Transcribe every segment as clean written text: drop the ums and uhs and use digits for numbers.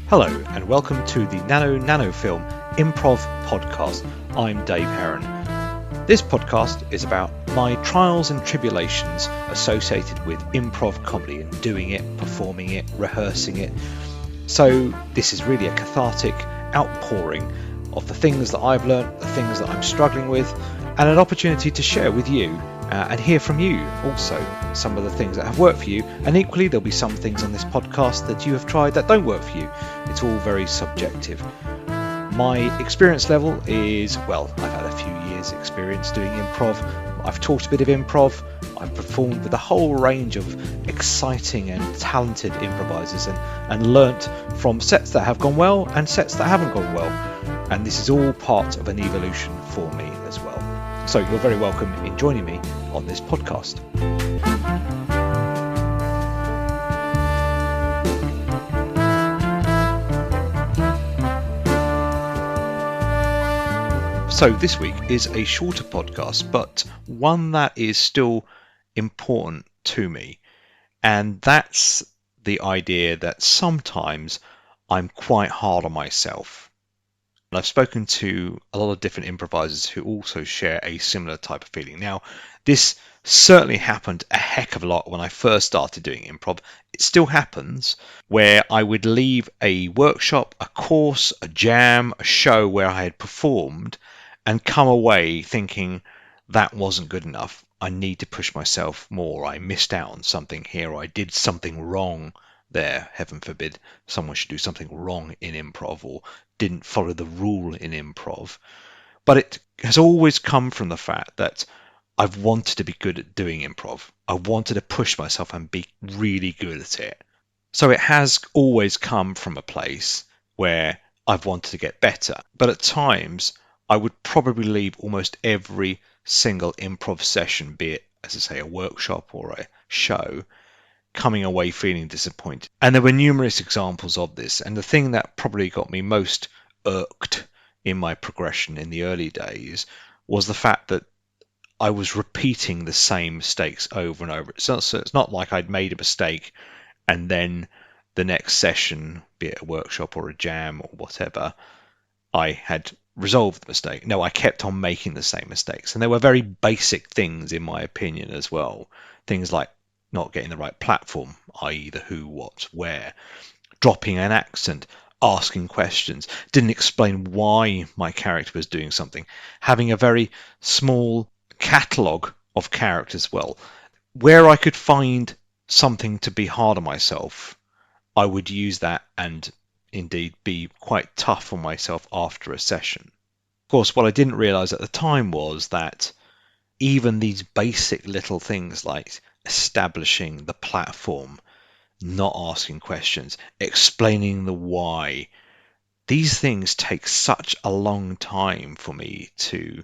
Hello and welcome to the Nano Film Improv Podcast. I'm Dave Heron. This podcast is about my trials and tribulations associated with improv comedy and doing it, performing it, rehearsing it. So this is really a cathartic outpouring of the things that I've learned, the things that I'm struggling with, and an opportunity to share with you and hear from you also some of the things that have worked for you, and equally there'll be some things on this podcast that you have tried that don't work for you. It's all very subjective. My experience level is, well, I've had a few years experience doing improv. I've taught a bit of improv. I've performed with a whole range of exciting and talented improvisers and learnt from sets that have gone well and sets that haven't gone well. And this is all part of an evolution for me as well. So you're very welcome in joining me on this podcast. So this week is a shorter podcast, but one that is still important to me. And that's the idea that sometimes I'm quite hard on myself. And I've spoken to a lot of different improvisers who also share a similar type of feeling. Now, this certainly happened a heck of a lot when I first started doing improv. It still happens where I would leave a workshop, a course, a jam, a show where I had performed and come away thinking that wasn't good enough. I need to push myself more. I missed out on something here, or I did something wrong there. Heaven forbid someone should do something wrong in improv or didn't follow the rule in improv. But it has always come from the fact that I've wanted to be good at doing improv. I wanted to push myself and be really good at it. So it has always come from a place where I've wanted to get better. But at times, I would probably leave almost every single improv session, be it, as I say, a workshop or a show, coming away feeling disappointed. And there were numerous examples of this. And the thing that probably got me most irked in my progression in the early days was the fact that I was repeating the same mistakes over and over. So it's not like I'd made a mistake and then the next session, be it a workshop or a jam or whatever, I had resolved the mistake. No, I kept on making the same mistakes. And they were very basic things, in my opinion, as well. Things like not getting the right platform, i.e. the who, what, where, dropping an accent, asking questions, didn't explain why my character was doing something, having a very small catalogue of characters. Well, where I could find something to be hard on myself, I would use that and indeed be quite tough on myself after a session. Of course, what I didn't realise at the time was that even these basic little things like establishing the platform, not asking questions, explaining the why, these things take such a long time for me to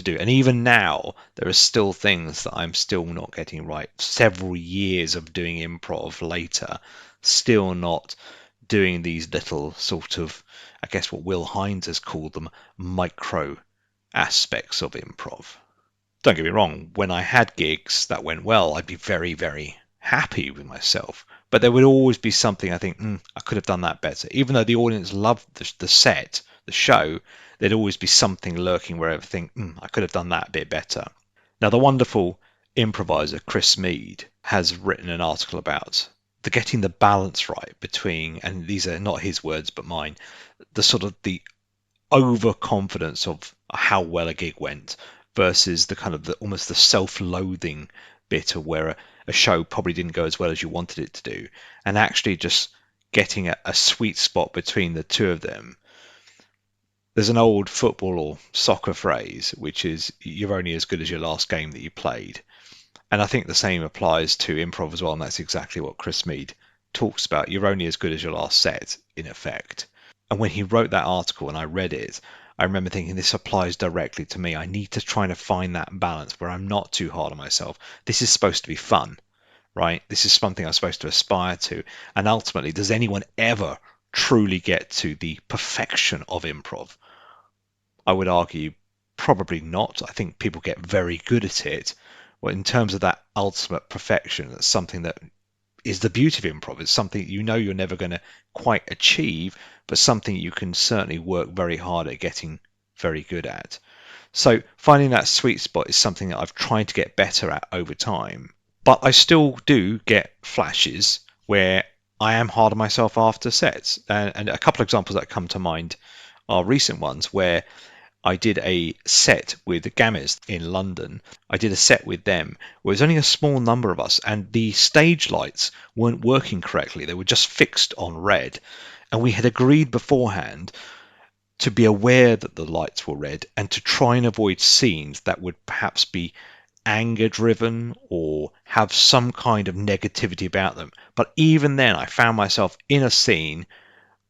do. And even now, there are still things that I'm still not getting right. Several years of doing improv later, still not doing these little sort of, I guess what Will Hines has called them, micro aspects of improv. Don't get me wrong, when I had gigs that went well, I'd be very, very happy with myself. But there would always be something I think, I could have done that better. Even though the audience loved the set, the show, there'd always be something lurking where I think, I could have done that a bit better. Now, the wonderful improviser Chris Mead has written an article about getting the balance right between, and these are not his words but mine, the sort of the overconfidence of how well a gig went versus the kind of almost the self-loathing bit of where a show probably didn't go as well as you wanted it to do, and actually just getting a sweet spot between the two of them. There's an old football or soccer phrase, which is you're only as good as your last game that you played. And I think the same applies to improv as well, and that's exactly what Chris Mead talks about. You're only as good as your last set, in effect. And when he wrote that article and I read it, I remember thinking this applies directly to me. I need to try to find that balance where I'm not too hard on myself. This is supposed to be fun, right? This is something I'm supposed to aspire to. And ultimately, does anyone ever truly get to the perfection of improv? I would argue probably not. I think people get very good at it. Well, in terms of that ultimate perfection, that's something that is the beauty of improv. It's something you know you're never going to quite achieve, but something you can certainly work very hard at getting very good at. So finding that sweet spot is something that I've tried to get better at over time. But I still do get flashes where I am hard on myself after sets. And a couple of examples that come to mind are recent ones where I did a set with the Gammas in London. I did a set with them where it was only a small number of us, and the stage lights weren't working correctly. They were just fixed on red. And we had agreed beforehand to be aware that the lights were red and to try and avoid scenes that would perhaps be anger driven or have some kind of negativity about them. But even then, I found myself in a scene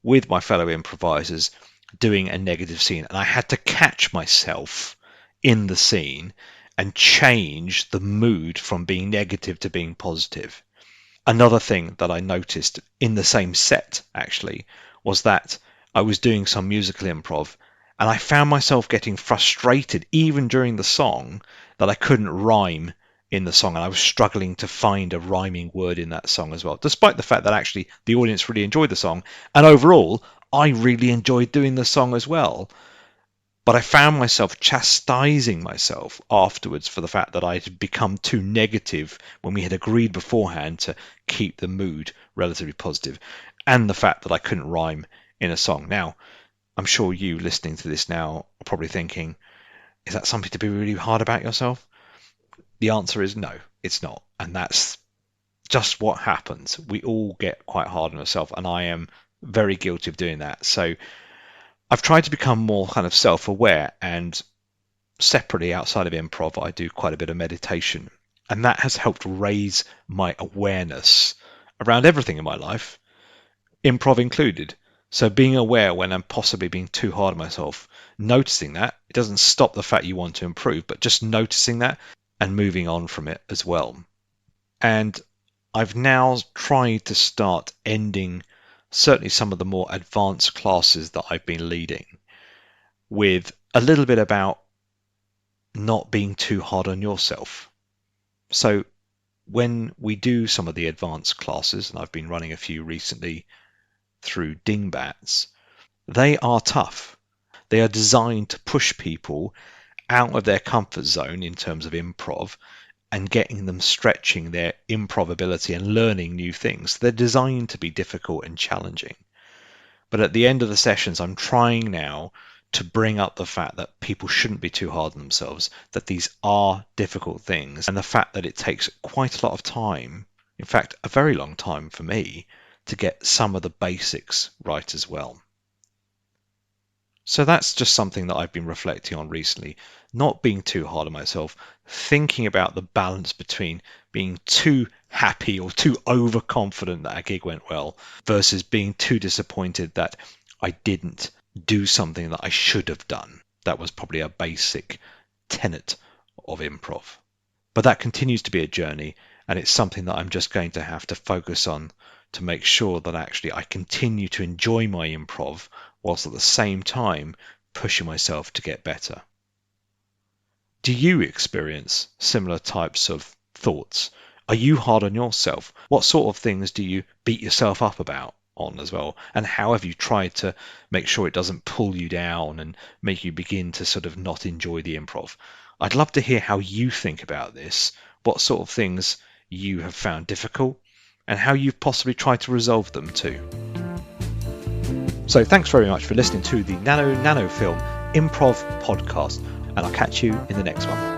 with my fellow improvisers doing a negative scene, and I had to catch myself in the scene and change the mood from being negative to being positive. Another thing that I noticed in the same set actually was that I was doing some musical improv, and I found myself getting frustrated even during the song that I couldn't rhyme in the song, and I was struggling to find a rhyming word in that song as well, despite the fact that actually the audience really enjoyed the song, and overall I really enjoyed doing the song as well. But I found myself chastising myself afterwards for the fact that I had become too negative when we had agreed beforehand to keep the mood relatively positive, and the fact that I couldn't rhyme in a song. Now, I'm sure you listening to this now are probably thinking, is that something to be really hard about yourself? The answer is no, it's not. And that's just what happens. We all get quite hard on ourselves, and I am very guilty of doing that. So I've tried to become more kind of self-aware, and separately outside of improv, I do quite a bit of meditation. And that has helped raise my awareness around everything in my life, improv included. So being aware when I'm possibly being too hard on myself, noticing that, it doesn't stop the fact you want to improve, but just noticing that and moving on from it as well. And I've now tried to start ending certainly some of the more advanced classes that I've been leading with a little bit about not being too hard on yourself. So when we do some of the advanced classes, and I've been running a few recently through Dingbats, they are tough. They are designed to push people out of their comfort zone in terms of improv and getting them stretching their improv ability and learning new things. They're designed to be difficult and challenging. But at the end of the sessions, I'm trying now to bring up the fact that people shouldn't be too hard on themselves, that these are difficult things, and the fact that it takes quite a lot of time, in fact, a very long time for me, to get some of the basics right as well. So that's just something that I've been reflecting on recently, not being too hard on myself, thinking about the balance between being too happy or too overconfident that a gig went well versus being too disappointed that I didn't do something that I should have done. That was probably a basic tenet of improv. But that continues to be a journey, and it's something that I'm just going to have to focus on to make sure that actually I continue to enjoy my improv whilst at the same time pushing myself to get better. Do you experience similar types of thoughts? Are you hard on yourself? What sort of things do you beat yourself up about on as well? And how have you tried to make sure it doesn't pull you down and make you begin to sort of not enjoy the improv? I'd love to hear how you think about this, what sort of things you have found difficult, and how you've possibly tried to resolve them too. So thanks very much for listening to the Nano Film Improv podcast, and I'll catch you in the next one.